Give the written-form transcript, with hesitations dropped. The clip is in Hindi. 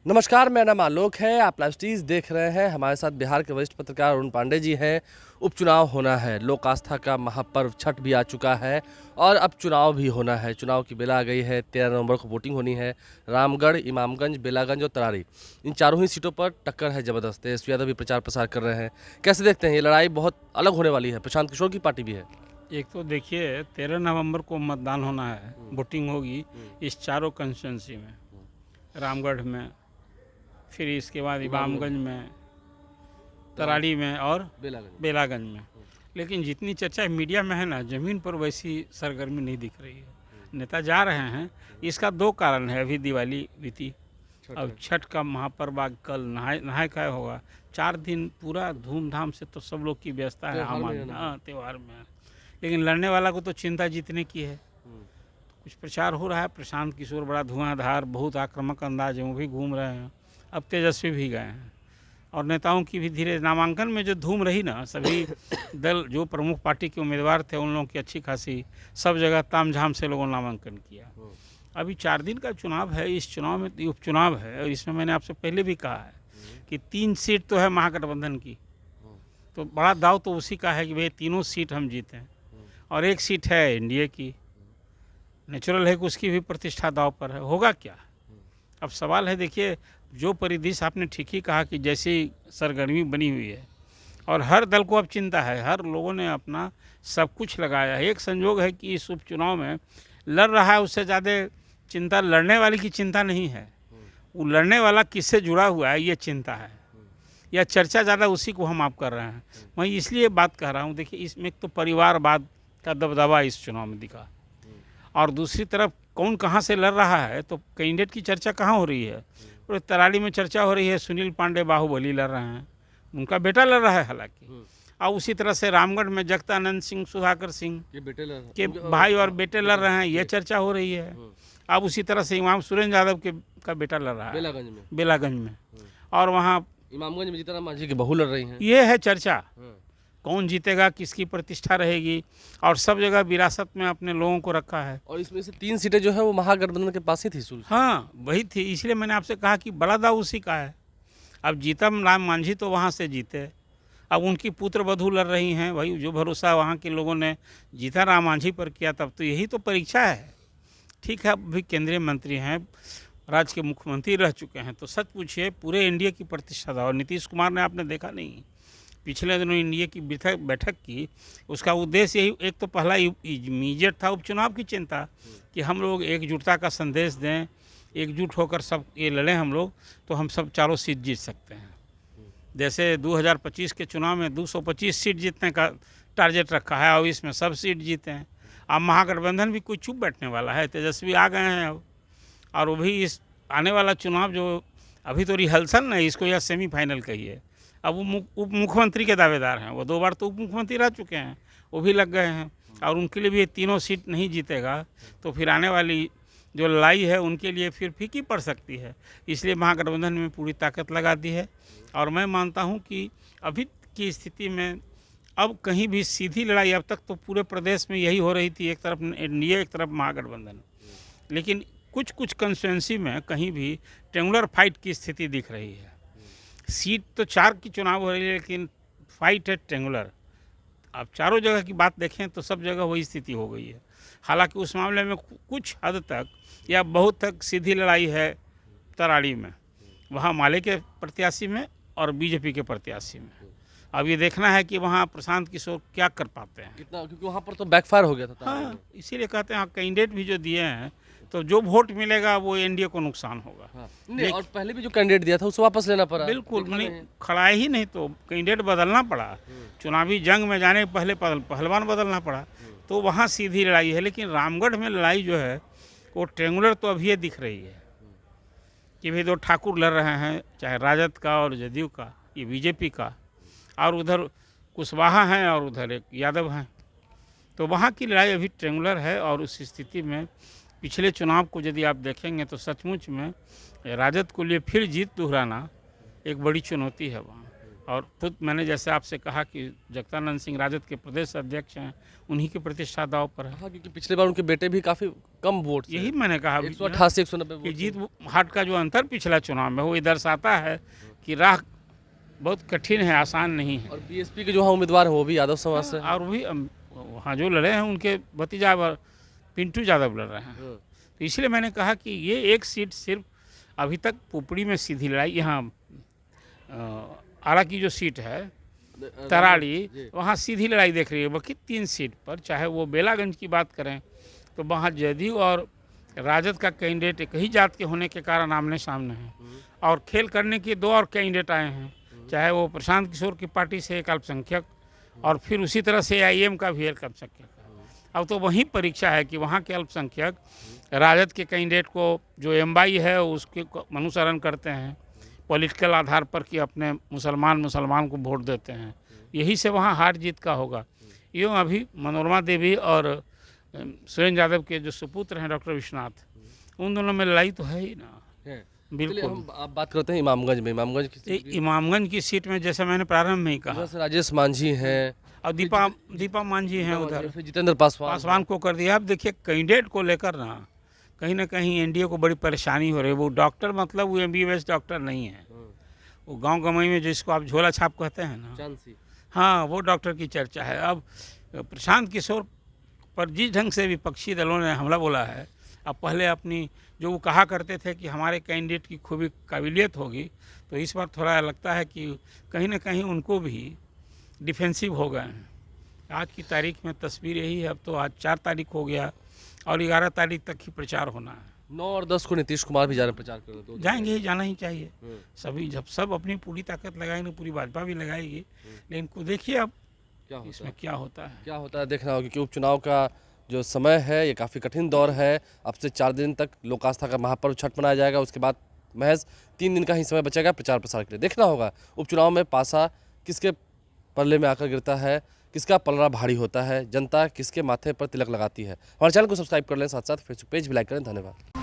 नमस्कार, मेरा नाम आलोक है। आप लाइव स्टीज देख रहे हैं। हमारे साथ बिहार के वरिष्ठ पत्रकार अरुण पांडे जी हैं। उपचुनाव होना है, लोक आस्था का महापर्व छठ भी आ चुका है और अब चुनाव भी होना है। चुनाव की बेला आ गई है। 13 नवंबर को वोटिंग होनी है। रामगढ़, इमामगंज, बेलागंज और तरारी, इन चारों ही सीटों पर टक्कर है ज़बरदस्त। तेजस्वी यादव भी प्रचार प्रसार कर रहे हैं। कैसे देखते हैं, ये लड़ाई बहुत अलग होने वाली है। प्रशांत किशोर की पार्टी भी है। एक तो देखिए 13 नवंबर को मतदान होना है, वोटिंग होगी इस चारों कंस्टिट्यूंसी में, रामगढ़ में, फिर इसके बाद इमामगंज में, तराड़ी में और बेलागंज में। लेकिन जितनी चर्चा मीडिया में है ना, ज़मीन पर वैसी सरगर्मी नहीं दिख रही है। नेता जा रहे हैं, इसका दो कारण है। अभी दिवाली बीती, अब छठ का महापर्व आज कल नहाय खाए होगा। 4 दिन पूरा धूमधाम से तो सब लोग की व्यवस्था है त्यौहार में। लेकिन लड़ने वाला को तो चिंता जीतने की है। कुछ प्रचार हो रहा है, प्रशांत किशोर बड़ा धुआंधार, बहुत आक्रामक अंदाज है, वो भी घूम रहे हैं। अब तेजस्वी भी गए हैं और नेताओं की भी धीरे नामांकन में जो धूम रही ना, सभी दल जो प्रमुख पार्टी के उम्मीदवार थे उन लोगों की अच्छी खासी सब जगह तामझाम से लोगों ने नामांकन किया। अभी 4 दिन का चुनाव है। इस चुनाव में उपचुनाव है और इसमें मैंने आपसे पहले भी कहा है कि 3 सीट तो है महागठबंधन की, तो बड़ा दाव तो उसी का है कि भाई तीनों सीट हम जीतें, और 1 सीट है एनडीए की। नेचुरल है कि उसकी भी प्रतिष्ठा दाव पर है। होगा क्या? अब सवाल है, देखिए जो परिदृश्य आपने ठीक ही कहा कि जैसी सरगर्मी बनी हुई है और हर दल को अब चिंता है, हर लोगों ने अपना सब कुछ लगाया है। एक संयोग है कि इस उपचुनाव में लड़ रहा है, उससे ज़्यादा चिंता लड़ने वाले की चिंता नहीं है, वो लड़ने वाला किससे जुड़ा हुआ है ये चिंता है, या चर्चा ज़्यादा उसी को हम आप कर रहे हैं। मैं इसलिए बात कह रहा हूँ, देखिए इसमें एक तो परिवारवाद का दबदबा इस चुनाव में दिखा, और दूसरी तरफ कौन कहाँ से लड़ रहा है, तो कैंडिडेट की चर्चा कहाँ हो रही है। और तराली में चर्चा हो रही है, सुनील पांडे बाहुबली लड़ रहे हैं, उनका बेटा लड़ रहा है हालांकि। और उसी तरह से रामगढ़ में जगतानंद सिंह, सुधाकर सिंह के भाई और बेटे लड़ रहे हैं, ये चर्चा हो रही है। अब उसी तरह से इमाम सुरेंद्र यादव के का बेटा लड़ रहा है बेलागंज में, और वहाँ इमामगंज में जीतन राम मांझी की बहू लड़ रही हैं। ये है चर्चा, कौन जीतेगा, किसकी प्रतिष्ठा रहेगी, और सब जगह विरासत में अपने लोगों को रखा है। और इसमें से 3 सीटें जो है वो महागठबंधन के पास ही थी शुरू से। हाँ वही थी, इसलिए मैंने आपसे कहा कि बड़ा दाव उसी का है। अब जीतन राम मांझी तो वहाँ से जीते, अब उनकी पुत्र वधू लड़ रही हैं, वही जो भरोसा वहाँ के लोगों ने जीतन राम मांझी पर किया, तब तो यही तो परीक्षा है। ठीक है, अब भी केंद्रीय मंत्री हैं, राज्य के मुख्यमंत्री रह चुके हैं, तो सच पूछिए पूरे एनडीए की प्रतिष्ठा था। और नीतीश कुमार ने आपने देखा नहीं, पिछले दिनों एनडीए की बैठक की, उसका उद्देश्य यही, एक तो पहला इमीडिएट था उपचुनाव की चिंता कि हम लोग एकजुटता का संदेश दें, एकजुट होकर सब ये लड़ें हम लोग, तो हम सब चारों सीट जीत सकते हैं। जैसे 2025 के चुनाव में 225 सीट जीतने का टारगेट रखा है और इसमें सब सीट जीते हैं। अब महागठबंधन भी कोई चुप बैठने वाला है, तेजस्वी आ गए हैं अब, और वो भी इस आने वाला चुनाव जो अभी तो रिहर्सल नहीं, इसको या सेमीफाइनल कहिए। अब वो उप मुख्यमंत्री के दावेदार हैं, वो 2 बार तो उप मुख्यमंत्री रह चुके हैं, वो भी लग गए हैं, और उनके लिए भी ये तीनों सीट नहीं जीतेगा तो फिर आने वाली जो लड़ाई है उनके लिए फिर फीकी पड़ सकती है। इसलिए महागठबंधन में पूरी ताकत लगा दी है, और मैं मानता हूँ कि अभी की स्थिति में अब कहीं भी सीधी लड़ाई, अब तक तो पूरे प्रदेश में यही हो रही थी, एक तरफ एनडीए एक तरफ महागठबंधन, लेकिन कुछ कुछ कंस्टिट्यूंसी में कहीं भी ट्रेंगुलर फाइट की स्थिति दिख रही है। सीट तो 4 की चुनाव हो रही है, लेकिन फाइट है ट्रेंगुलर। आप चारों जगह की बात देखें तो सब जगह वही स्थिति हो गई है। हालांकि उस मामले में कुछ हद तक या बहुत तक सीधी लड़ाई है तराड़ी में, वहाँ माले के प्रत्याशी में और बीजेपी के प्रत्याशी में। अब ये देखना है कि वहाँ प्रशांत किशोर क्या कर पाते हैं कितना, क्योंकि वहाँ पर तो बैकफायर हो गया था। हाँ, इसीलिए कहते हैं कैंडिडेट भी जो दिए हैं, तो जो वोट मिलेगा वो एनडीए को नुकसान होगा। हाँ। नहीं, और पहले भी जो कैंडिडेट दिया था उसे वापस लेना पड़ा। बिल्कुल नहीं, खड़ा ही नहीं तो कैंडिडेट बदलना पड़ा। चुनावी जंग में जाने के पहले पहलवान बदलना पड़ा, तो वहाँ सीधी लड़ाई है। लेकिन रामगढ़ में लड़ाई जो है वो ट्रेंगुलर तो अभी ये दिख रही है कि भाई 2 ठाकुर लड़ रहे हैं, चाहे राजद का और जदयू का, ये बीजेपी का, और उधर कुशवाहा हैं और उधर एक यादव हैं, तो वहाँ की लड़ाई अभी ट्रेंगुलर है। और उस स्थिति में पिछले चुनाव को यदि आप देखेंगे तो सचमुच में राजद को लिए फिर जीत दोहराना एक बड़ी चुनौती है वहाँ। और खुद मैंने जैसे आपसे कहा कि जगदानंद सिंह राजद के प्रदेश अध्यक्ष हैं, उन्हीं की प्रतिष्ठा दांव पर है। हाँ, क्योंकि पिछले बार उनके बेटे भी काफी कम वोट से यही मैंने कहा 188 190 कि वोट जीत हाट का जो अंतर पिछला चुनाव में वो ये दर्शाता है कि राह बहुत कठिन है, आसान नहीं है। और बीएसपी के जो हाँ उम्मीदवार हैं वो भी यादव समाज से हैं। और भी वहाँ जो लड़े हैं उनके भतीजा पिंटू यादव लड़ रहे हैं। तो इसलिए मैंने कहा कि ये एक सीट सिर्फ अभी तक पुपड़ी में सीधी लड़ाई, यहाँ आरा की जो सीट है तराड़ी, वहाँ सीधी लड़ाई देख रही है। बाकी 3 सीट पर चाहे वो बेलागंज की बात करें तो वहाँ जदयू और राजद का कैंडिडेट एक ही जात के होने के कारण आमने सामने हैं। और खेल करने के 2 और कैंडिडेट आए हैं, चाहे वो प्रशांत किशोर की पार्टी से एक अल्पसंख्यक और फिर उसी तरह से AIM का भी एक अल्पसंख्यक है। अब तो वही परीक्षा है कि वहाँ के अल्पसंख्यक राजद के कैंडिडेट को जो MY है उसके अनुसरण करते हैं पॉलिटिकल आधार पर कि अपने मुसलमान को वोट देते हैं। यही से वहाँ हार जीत का होगा। यूँ अभी मनोरमा देवी और सुरेंद्र यादव के जो सुपुत्र हैं डॉक्टर विश्वनाथ, उन दोनों में लड़ाई तो है ही ना। बिल्कुल। हम आप बात करते हैं इमामगंज में। इमामगंज की सीट में जैसे मैंने प्रारंभ में ही कहा, राजेश मांझी हैं और दीपा मांझी हैं उधर, फिर जितेंद्र पासवान को कर दिया। अब देखिए कैंडिडेट को लेकर ना कहीं एनडीए को बड़ी परेशानी हो रही है। वो डॉक्टर मतलब वो MBBS डॉक्टर नहीं है, वो गांव गमई में जिसको आप झोला छाप कहते हैं ना, हाँ वो डॉक्टर की चर्चा है। अब प्रशांत किशोर पर जिस ढंग से विपक्षी दलों ने हमला बोला है, अब पहले अपनी जो वो कहा करते थे कि हमारे कैंडिडेट की खूबी काबिलियत होगी, तो इस बार थोड़ा लगता है कि कहीं ना कहीं उनको भी डिफेंसिव हो गए हैं। आज की तारीख में तस्वीर यही है। अब तो आज 4 तारीख हो गया और 11 तारीख तक ही प्रचार होना है। 9 और 10 को नीतीश कुमार भी जा रहे हैं प्रचार करने, तो जाएंगे ही, जाना ही चाहिए। सभी जब सब अपनी पूरी ताकत लगाएंगे, पूरी भाजपा भी लगाएगी, लेकिन को देखिए अब इसमें क्या होता है देखना होगा, क्योंकि उपचुनाव का जो समय है ये काफ़ी कठिन दौर है। अब से 4 दिन तक लोक आस्था का महापर्व छठ मनाया जाएगा, उसके बाद महज 3 दिन का ही समय बचेगा प्रचार प्रसार के लिए। देखना होगा उपचुनाव में पासा किसके पल्ले में आकर गिरता है, किसका पलड़ा भारी होता है, जनता किसके माथे पर तिलक लगाती है। हमारे चैनल को सब्सक्राइब कर लें, साथ साथ फेसबुक पेज भी लाइक करें। धन्यवाद।